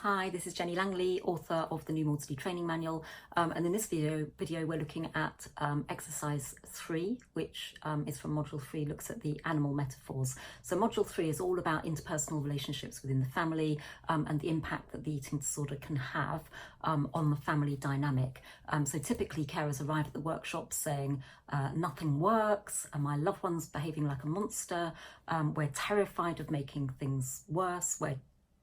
Hi, this is Jenny Langley, author of the new Maudsley Training Manual, and in this video we're looking at exercise 3, which is from module 3, looks at the animal metaphors. So module 3 is all about interpersonal relationships within the family and the impact that the eating disorder can have on the family dynamic. So typically carers arrive at the workshop saying nothing works, and my loved one's behaving like a monster, we're terrified of making things worse, we're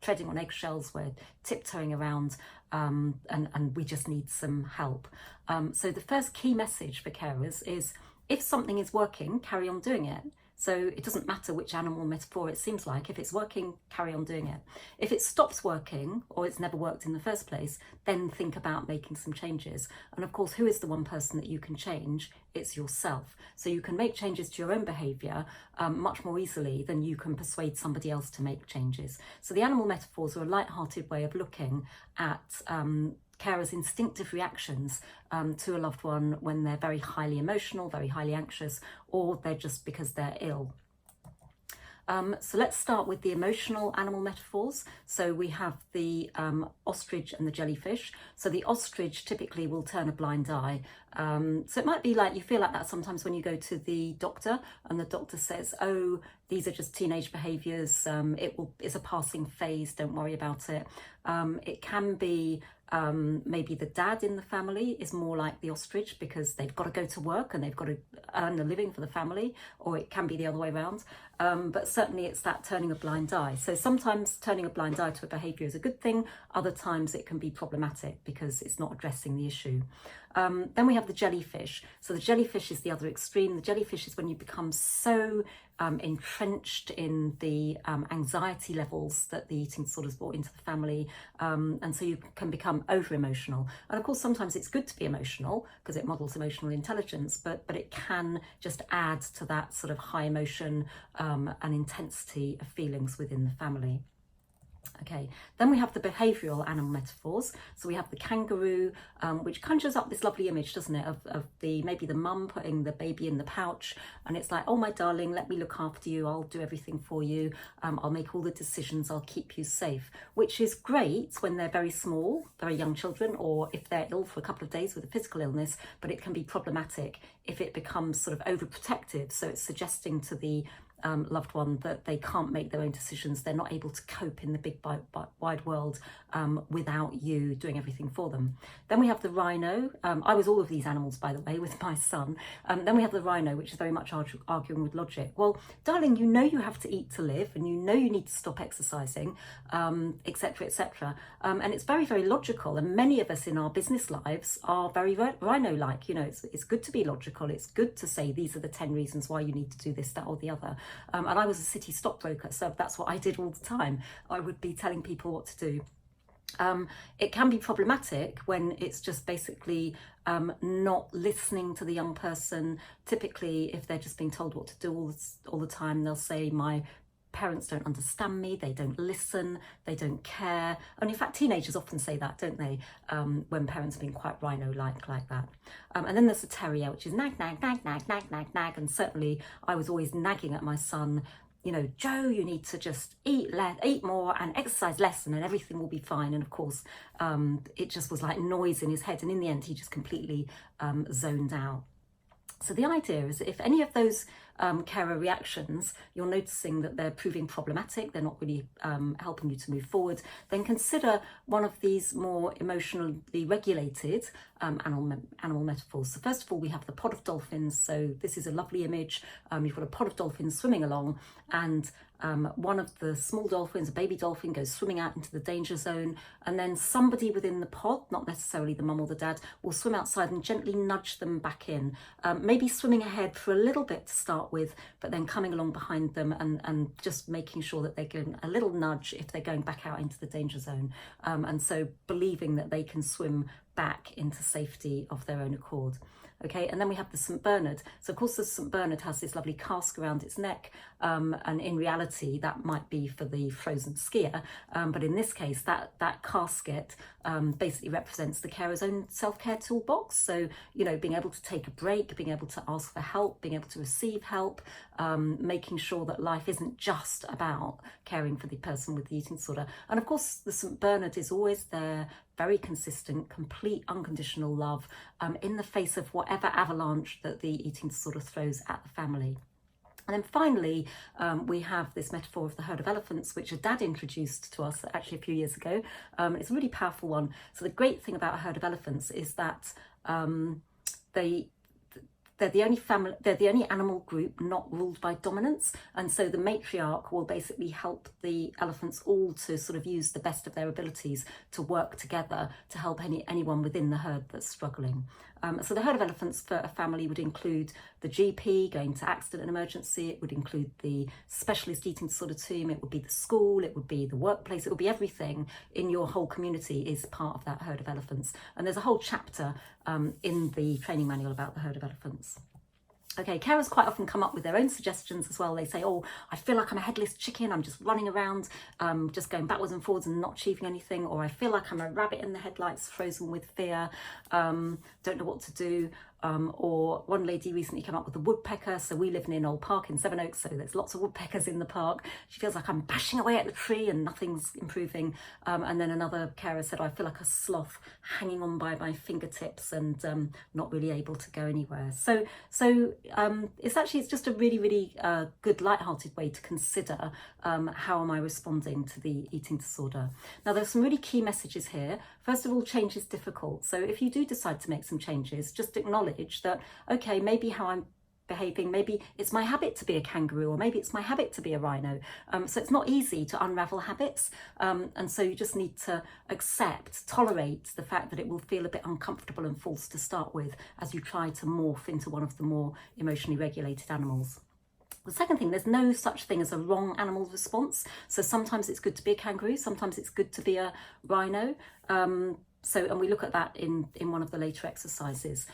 treading on eggshells, we're tiptoeing around, and we just need some help. So the first key message for carers is, if something is working, carry on doing it. So it doesn't matter which animal metaphor it seems like. If it's working, carry on doing it. If it stops working, or it's never worked in the first place, then think about making some changes. And of course, who is the one person that you can change? It's yourself. So you can make changes to your own behaviour much more easily than you can persuade somebody else to make changes. So the animal metaphors are a light-hearted way of looking at carers' instinctive reactions to a loved one when they're very highly emotional, very highly anxious, or they're just because they're ill. So let's start with the emotional animal metaphors. So we have the ostrich and the jellyfish. So the ostrich typically will turn a blind eye. So it might be like, you feel like that sometimes when you go to the doctor and the doctor says, oh, these are just teenage behaviours, it's a passing phase, don't worry about it. It can be maybe the dad in the family is more like the ostrich because they've got to go to work and they've got to earn a living for the family, or it can be the other way around. But certainly it's that turning a blind eye. So sometimes turning a blind eye to a behaviour is a good thing, other times it can be problematic because it's not addressing the issue. Then we have the jellyfish. So the jellyfish is the other extreme. The jellyfish is when you become so entrenched in the anxiety levels that the eating disorder has brought into the family, and so you can become over emotional. And of course sometimes it's good to be emotional because it models emotional intelligence, but it can just add to that sort of high emotion and intensity of feelings within the family. Okay, then we have the behavioural animal metaphors. So we have the kangaroo, which conjures up this lovely image, doesn't it, of maybe the mum putting the baby in the pouch, and it's like, oh my darling, let me look after you, I'll do everything for you, I'll make all the decisions, I'll keep you safe, which is great when they're very small, very young children, or if they're ill for a couple of days with a physical illness, but it can be problematic if it becomes sort of overprotective. So it's suggesting to the loved one that they can't make their own decisions, they're not able to cope in the big wide world without you doing everything for them. Then we have the rhino. I was all of these animals, by the way, with my son. Then we have the rhino, which is very much arguing with logic. Well, darling, you know you have to eat to live, and you know you need to stop exercising, etc, etc. And it's very, very logical, and many of us in our business lives are very rhino-like. You know, it's good to be logical, it's good to say these are the 10 reasons why you need to do this, that or the other. And I was a city stockbroker, so that's what I did all the time. I would be telling people what to do. It can be problematic when it's just basically not listening to the young person. Typically, if they're just being told what to do all the time, they'll say, my parents don't understand me, they don't listen, they don't care. And in fact, teenagers often say that, don't they, when parents are being quite rhino-like like that. And then there's the terrier, which is nag, nag, nag, nag, nag, nag, nag. And certainly I was always nagging at my son, you know, Joe, you need to just eat more and exercise less, and then everything will be fine. And of course, it just was like noise in his head. And in the end, he just completely zoned out. So the idea is that if any of those carer reactions, you're noticing that they're proving problematic, they're not really helping you to move forward, then consider one of these more emotionally regulated animal metaphors. So first of all, we have the pod of dolphins. So this is a lovely image. You've got a pod of dolphins swimming along, and one of the small dolphins, a baby dolphin, goes swimming out into the danger zone, and then somebody within the pod, not necessarily the mum or the dad, will swim outside and gently nudge them back in, maybe swimming ahead for a little bit to start with, but then coming along behind them and just making sure that they're getting a little nudge if they're going back out into the danger zone, and so believing that they can swim back into safety of their own accord. Okay, and then we have the St. Bernard. So of course the St. Bernard has this lovely cask around its neck, and in reality that might be for the frozen skier, but in this case that casket basically represents the carer's own self-care toolbox. So, you know, being able to take a break, being able to ask for help, being able to receive help, making sure that life isn't just about caring for the person with the eating disorder. And of course the St. Bernard is always there, very consistent, complete unconditional love in the face of whatever avalanche that the eating disorder throws at the family. And then finally, we have this metaphor of the herd of elephants, which a dad introduced to us actually a few years ago. It's a really powerful one. So the great thing about a herd of elephants is that they're the only animal group not ruled by dominance, and so the matriarch will basically help the elephants all to sort of use the best of their abilities to work together to help anyone within the herd that's struggling. So the herd of elephants for a family would include the GP going to accident and emergency, it would include the specialist eating disorder team, it would be the school, it would be the workplace, it would be everything in your whole community is part of that herd of elephants. And there's a whole chapter in the training manual about the herd of elephants. Okay, carers quite often come up with their own suggestions as well. They say, oh, I feel like I'm a headless chicken, I'm just running around, just going backwards and forwards and not achieving anything, or I feel like I'm a rabbit in the headlights, frozen with fear, don't know what to do. Or one lady recently came up with a woodpecker. So we live in an old park in Sevenoaks, so there's lots of woodpeckers in the park. She feels like I'm bashing away at the tree and nothing's improving. And then another carer said, I feel like a sloth hanging on by my fingertips and not really able to go anywhere. So it's just a really good light-hearted way to consider how am I responding to the eating disorder. Now there's some really key messages here. First of all, change is difficult. So if you do decide to make some changes, just acknowledge that, okay, maybe how I'm behaving, maybe it's my habit to be a kangaroo, or maybe it's my habit to be a rhino. So it's not easy to unravel habits. And so you just need to tolerate the fact that it will feel a bit uncomfortable and false to start with as you try to morph into one of the more emotionally regulated animals. The second thing, there's no such thing as a wrong animal response. So sometimes it's good to be a kangaroo, sometimes it's good to be a rhino. And we look at that in one of the later exercises.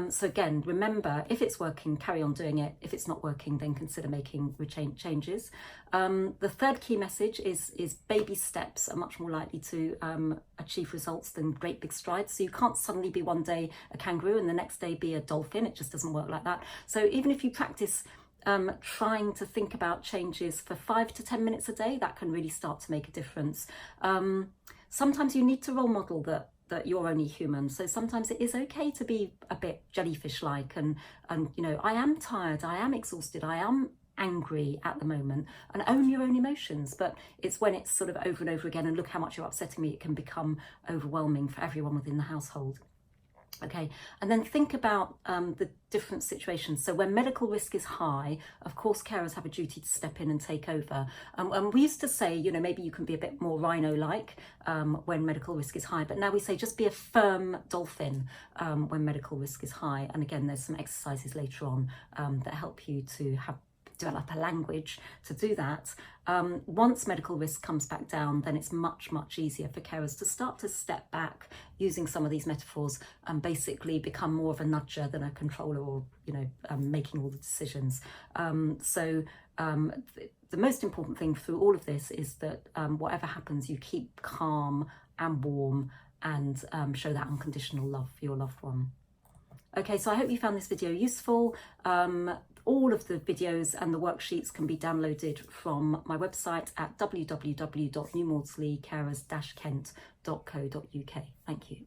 So again, remember, if it's working, carry on doing it. If it's not working, then consider making changes. The third key message is baby steps are much more likely to achieve results than great big strides. So you can't suddenly be one day a kangaroo and the next day be a dolphin. It just doesn't work like that. So even if you practice trying to think about changes for 5 to 10 minutes a day, that can really start to make a difference. Sometimes you need to role model that you're only human. So sometimes it is okay to be a bit jellyfish-like and you know, I am tired, I am exhausted, I am angry at the moment, and own your own emotions. But it's when it's sort of over and over again, and look how much you're upsetting me, it can become overwhelming for everyone within the household. Okay, and then think about the different situations. So when medical risk is high, of course, carers have a duty to step in and take over. And we used to say, you know, maybe you can be a bit more rhino-like when medical risk is high, but now we say just be a firm dolphin when medical risk is high. And again, there's some exercises later on that help you to develop a language to do that. Once medical risk comes back down, then it's much easier for carers to start to step back using some of these metaphors and basically become more of a nudger than a controller, or, you know, making all the decisions. The most important thing through all of this is that whatever happens, you keep calm and warm and show that unconditional love for your loved one. Okay, so I hope you found this video useful. All of the videos and the worksheets can be downloaded from my website at www.newmaudsleykcarers-kent.co.uk. Thank you.